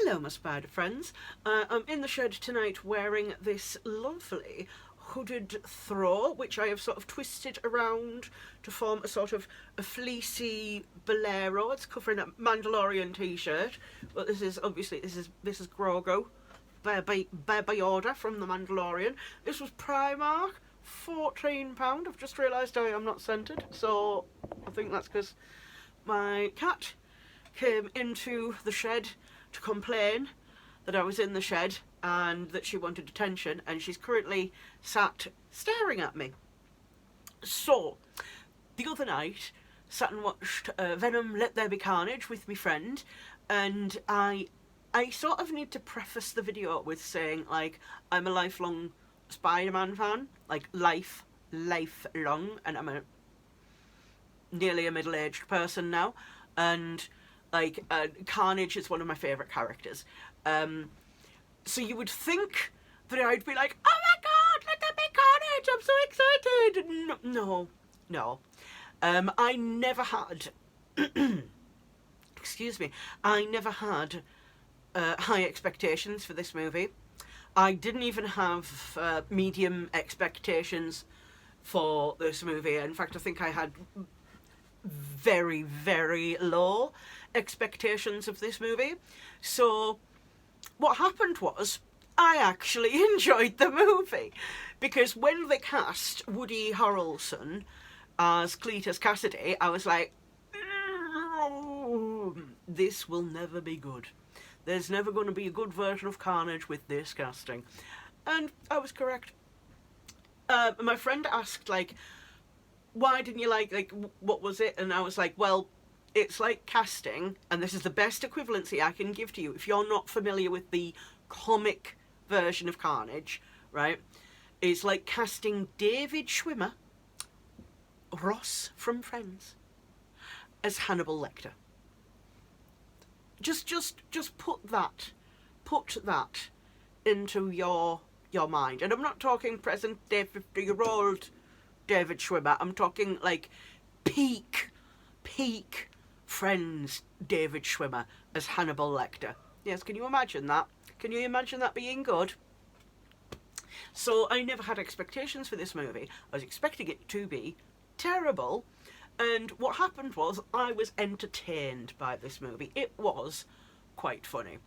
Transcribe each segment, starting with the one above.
Hello my spider friends, I'm in the shed tonight wearing this lovely hooded throw which I have sort of twisted around to form a sort of a fleecy bolero. It's covering a Mandalorian t-shirt, but this is obviously this is Grogu by order from the Mandalorian. This was Primark, £14. I've just realised I am not scented, so I think that's because my cat came into the shed to complain that I was in the shed and that she wanted attention, and she's currently sat staring at me. So, the other night, sat and watched Venom, Let There Be Carnage with my friend, and I sort of need to preface the video with saying, like, I'm a lifelong Spider-Man fan, like, lifelong, and I'm nearly a middle-aged person now, and like, Carnage is one of my favourite characters. So you would think that I'd be like, oh my god, let there be Carnage, I'm so excited. No. I never had, excuse me, I never had high expectations for this movie. I didn't even have medium expectations for this movie. In fact, I think I had very, very low expectations of this movie. So what happened was I actually enjoyed the movie, because when they cast Woody Harrelson as Cletus Cassidy, I was like, this will never be good. There's never going to be a good version of Carnage with this casting. And I was correct. My friend asked, like, why didn't you like, what was it? And I was like, well, it's like casting, and this is the best equivalency I can give to you if you're not familiar with the comic version of Carnage, right? It's like casting David Schwimmer, Ross from Friends, as Hannibal Lecter. Just put that into your mind. And I'm not talking present day 50-year-old David Schwimmer. I'm talking like peak Friends David Schwimmer as Hannibal Lecter. Yes, can you imagine that? Can you imagine that being good? So I never had expectations for this movie. I was expecting it to be terrible. And what happened was I was entertained by this movie. It was quite funny.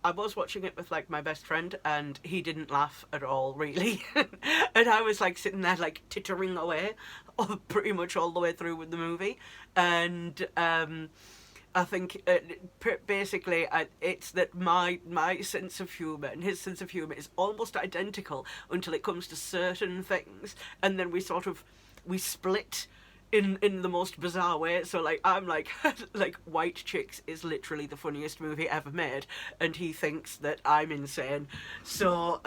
I was watching it with like my best friend, and he didn't laugh at all, really. And I was like sitting there like tittering away pretty much all the way through with the movie. And I think basically it's that my sense of humour and his sense of humour is almost identical until it comes to certain things, and then we split in the most bizarre way. So like I'm like like White Chicks is literally the funniest movie ever made, and he thinks that I'm insane. So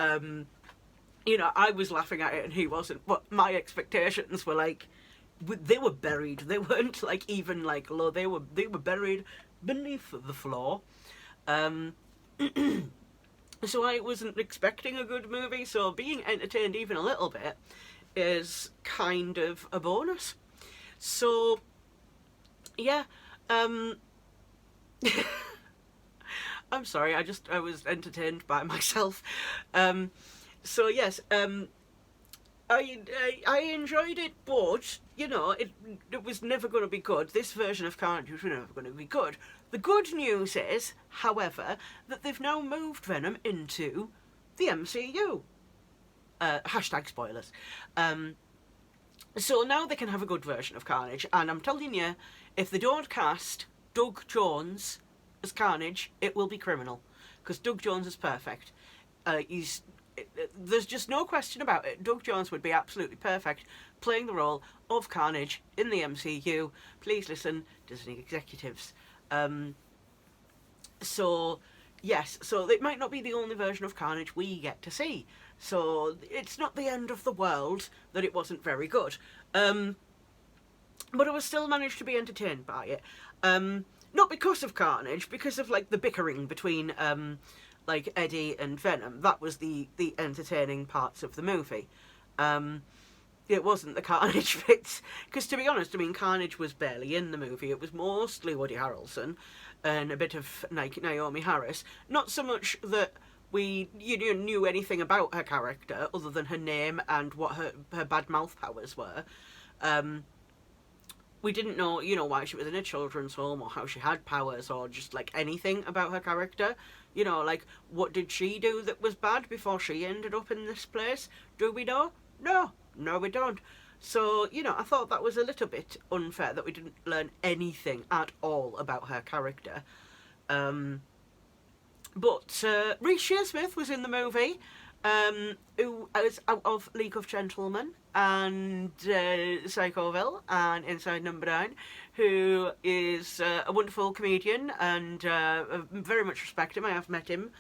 you know, I was laughing at it and he wasn't, but my expectations were like, they were buried. They weren't like even like low. They were buried beneath the floor. So I wasn't expecting a good movie, so being entertained even a little bit is kind of a bonus. So, yeah, I'm sorry, I was entertained by myself. So yes, I enjoyed it, but, you know, it was never going to be good. This version of Carnage was never going to be good. The good news is, however, that they've now moved Venom into the MCU. Hashtag spoilers. So now they can have a good version of Carnage, and I'm telling you, if they don't cast Doug Jones as Carnage, it will be criminal, because Doug Jones is perfect. There's just no question about it. Doug Jones would be absolutely perfect playing the role of Carnage in the MCU. Please listen, Disney executives. So, yes, so it might not be the only version of Carnage we get to see. So it's not the end of the world that it wasn't very good. But I was still managed to be entertained by it. Not because of Carnage, because of like the bickering between like Eddie and Venom. That was the entertaining parts of the movie. It wasn't the Carnage bits, because to be honest, I mean, Carnage was barely in the movie. It was mostly Woody Harrelson, and a bit of like Naomi Harris. Not so much that we knew anything about her character other than her name and what her bad mouth powers were. We didn't know, why she was in a children's home or how she had powers or just like anything about her character. Like what did she do that was bad before she ended up in this place? Do we know? No, we don't. So, I thought that was a little bit unfair that we didn't learn anything at all about her character. But Reece Shearsmith was in the movie, who was out of League of Gentlemen and Psychoville and Inside Number 9, who is a wonderful comedian and very much respect him. I have met him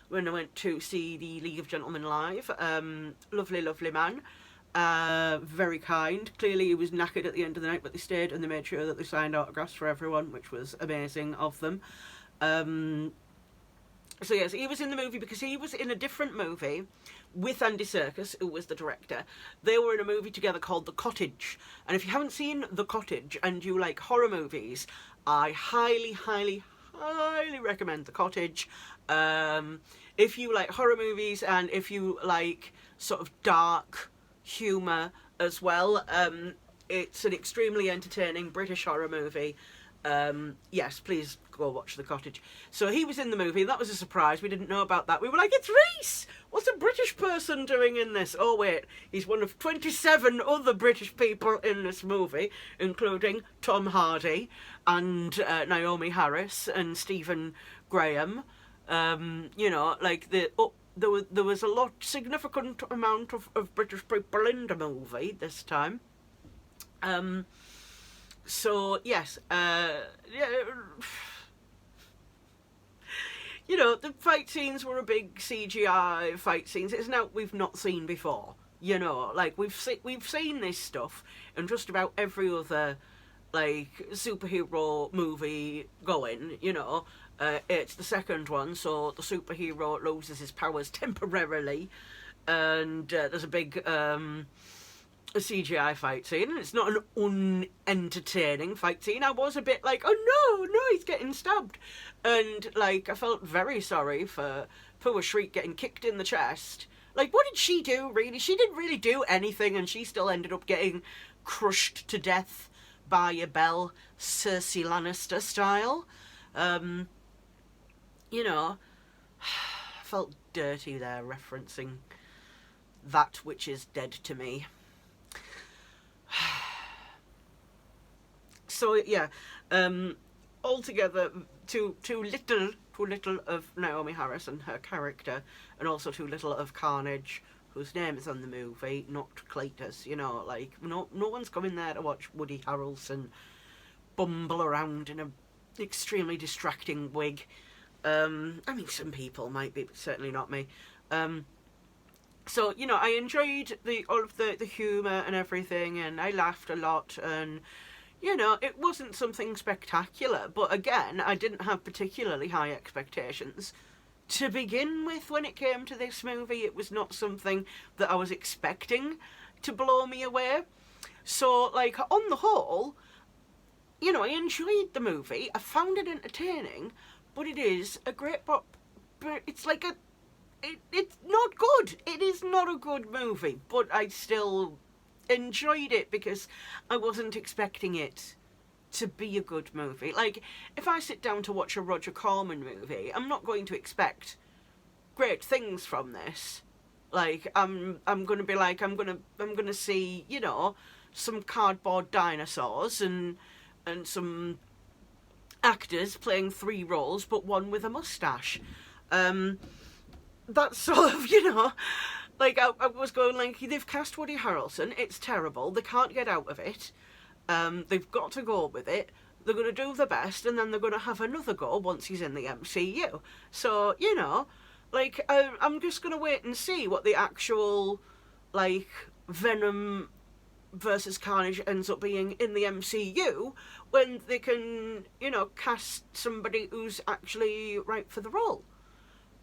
when I went to see the League of Gentlemen live. Lovely, lovely man. Very kind. Clearly he was knackered at the end of the night, but they stayed and they made sure that they signed autographs for everyone, which was amazing of them. So yes, he was in the movie because he was in a different movie with Andy Serkis, who was the director. They were in a movie together called The Cottage. And if you haven't seen The Cottage and you like horror movies, I highly, highly, highly recommend The Cottage. If you like horror movies and if you like sort of dark humour as well, it's an extremely entertaining British horror movie. Yes, please go watch The Cottage. So he was in the movie. That was a surprise. We didn't know about that. We were like, it's Reece! What's a British person doing in this? Oh wait, he's one of 27 other British people in this movie, including Tom Hardy and Naomi Harris and Stephen Graham. Like there was a significant amount of British people in the movie this time. So yes, the fight scenes were a big CGI fight scenes. It's now we've not seen before. Like we've seen this stuff in just about every other like superhero movie going. It's the second one, so the superhero loses his powers temporarily, and there's a big a CGI fight scene, and it's not an unentertaining fight scene. I was a bit like, oh no, he's getting stabbed. And, like, I felt very sorry for poor Shriek getting kicked in the chest. Like, what did she do, really? She didn't really do anything, and she still ended up getting crushed to death by a bell, Cersei Lannister style. I felt dirty there, referencing that which is dead to me. So yeah, altogether too little of Naomi Harris and her character, and also too little of Carnage, whose name is on the movie, not Cletus. Like no one's coming there to watch Woody Harrelson bumble around in a extremely distracting wig. I mean, some people might be, but certainly not me. So, I enjoyed all of the humour and everything, and I laughed a lot, and, it wasn't something spectacular, but again, I didn't have particularly high expectations. To begin with, when it came to this movie, it was not something that I was expecting to blow me away. So, like, on the whole, I enjoyed the movie, I found it entertaining, but it is a great pop, but it's like it's not good. It is not a good movie, but I still enjoyed it because I wasn't expecting it to be a good movie. Like, if I sit down to watch a Roger Corman movie, I'm not going to expect great things from this. Like, I'm gonna be like, I'm gonna see, some cardboard dinosaurs and some actors playing 3 roles, but one with a mustache. That's sort of, like, I was going like, they've cast Woody Harrelson, it's terrible, they can't get out of it, they've got to go with it, they're going to do the best, and then they're going to have another go once he's in the MCU. So, like, I'm just going to wait and see what the actual, like, Venom versus Carnage ends up being in the MCU, when they can, cast somebody who's actually right for the role.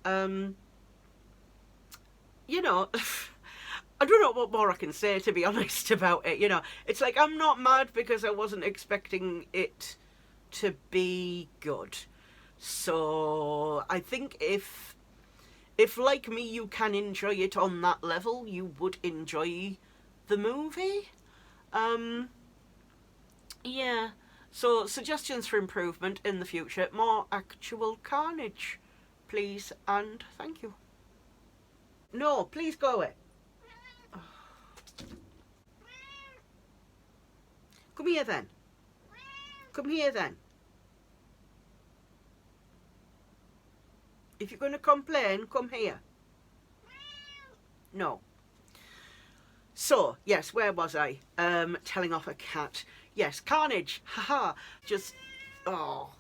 I don't know what more I can say, to be honest, about it. It's like, I'm not mad because I wasn't expecting it to be good. So I think if like me you can enjoy it on that level, you would enjoy the movie. Um, yeah. So suggestions for improvement in the future: more actual Carnage, please and thank you. No, please go away. Come here then. Come here then. If you're going to complain, come here. No. So, yes, where was I? Telling off a cat. Yes, Carnage. Haha. Just, oh.